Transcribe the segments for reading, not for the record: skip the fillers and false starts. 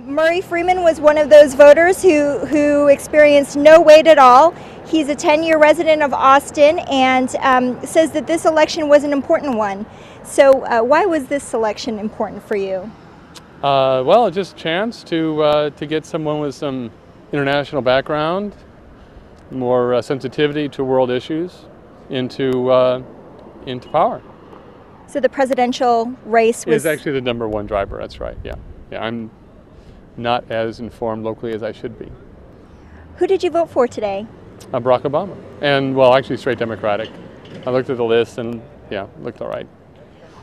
Murray Freeman was one of those voters who experienced no wait at all. He's a 10-year resident of Austin and says that this election was an important one. So why was this election important for you? Well, just a chance to get someone with some international background, more sensitivity to world issues into power. So the presidential race was... Is actually the #1 driver, that's right, yeah. I'm not as informed locally as I should be. Who did you vote for today? Barack Obama, and well, actually straight Democratic. I looked at the list and yeah, looked all right.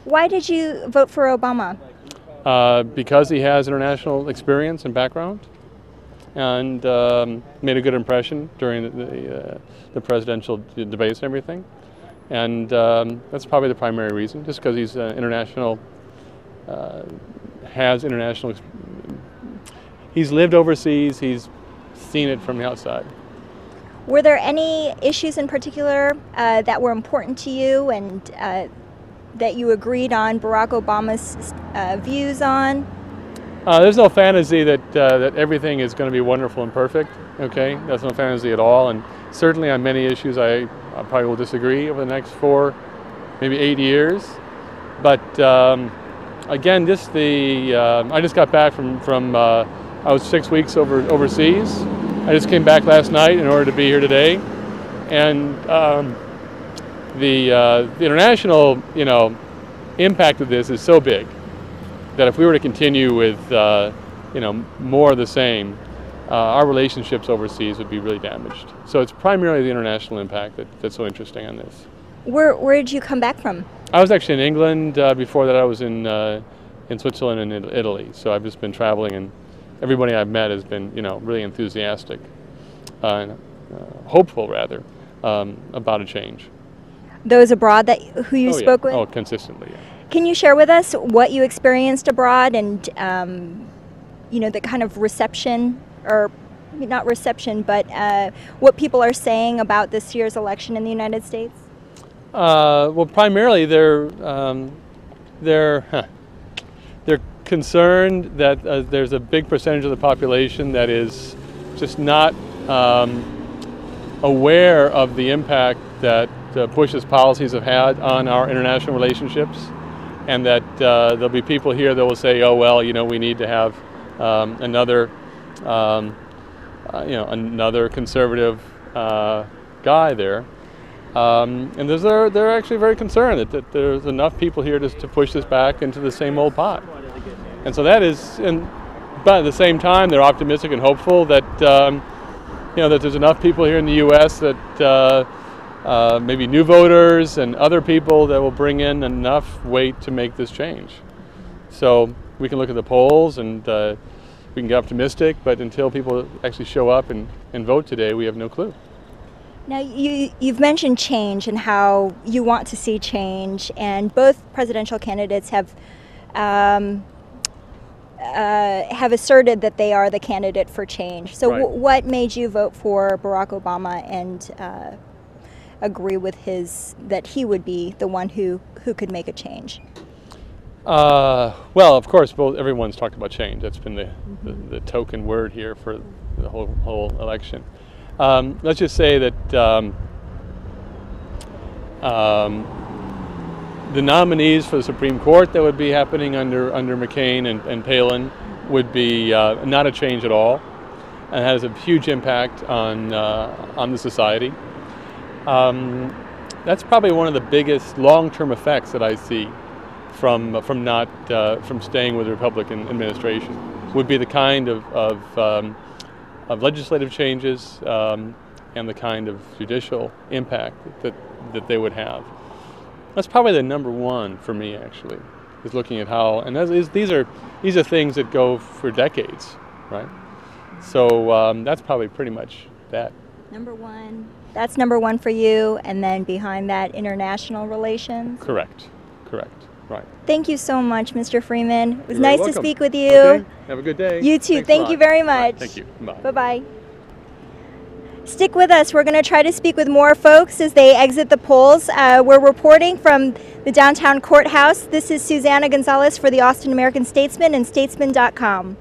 Why did you vote for Obama? Because he has international experience and background, and made a good impression during the presidential debates and everything. And that's probably the primary reason, just because he's international, he's lived overseas, he's seen it from the outside. Were there any issues in particular that were important to you and that you agreed on Barack Obama's views on? There's no fantasy that everything is going to be wonderful and perfect, okay? That's no fantasy at all, and certainly on many issues I probably will disagree over the next 4, maybe 8 years. But again, just I just got back from I was 6 weeks overseas. I just came back last night in order to be here today, and the international, impact of this is so big that if we were to continue with, more of the same, our relationships overseas would be really damaged. So it's primarily the international impact that's so interesting on this. Where did you come back from? I was actually in England. Before that I was in Switzerland and in Italy. So I've just been traveling, and everybody I've met has been, really enthusiastic, hopeful rather, about a change. Those abroad who you spoke with? Oh, consistently, yeah. Can you share with us what you experienced abroad and, the kind of reception, or not reception, but what people are saying about this year's election in the United States? Well, primarily they're concerned that there's a big percentage of the population that is just not aware of the impact that Bush's policies have had on our international relationships, and that there'll be people here that will say, oh well, we need to have another conservative guy there, and they're actually very concerned that there's enough people here to push this back into the same old pot. And so that is, but at the same time, they're optimistic and hopeful that that there's enough people here in the U.S. that maybe new voters and other people that will bring in enough weight to make this change. So we can look at the polls and we can get optimistic, but until people actually show up and vote today, we have no clue. Now, you've mentioned change and how you want to see change, and both presidential candidates have asserted that they are the candidate for change. So right. What made you vote for Barack Obama and agree with that he would be the one who could make a change? Well, of course, everyone's talked about change. That's been the token word here for the whole election. Let's just say that the nominees for the Supreme Court that would be happening under McCain and Palin would be not a change at all, and has a huge impact on the society. That's probably one of the biggest long-term effects that I see from staying with the Republican administration. Would be the kind of legislative changes and the kind of judicial impact that they would have. That's probably the #1 for me, actually, is looking at how, and these are things that go for decades, right? So that's probably pretty much that. #1. That's #1 for you, and then behind that, international relations? Correct, right. Thank you so much, Mr. Freeman. It was You're nice welcome. to speak with you. Okay. Have a good day. You too. Thanks Thank you very much. Right. Thank you. Bye. Bye-bye. Stick with us. We're going to try to speak with more folks as they exit the polls. We're reporting from the downtown courthouse. This is Suzannah Gonzales for the Austin American-Statesman and Statesman.com.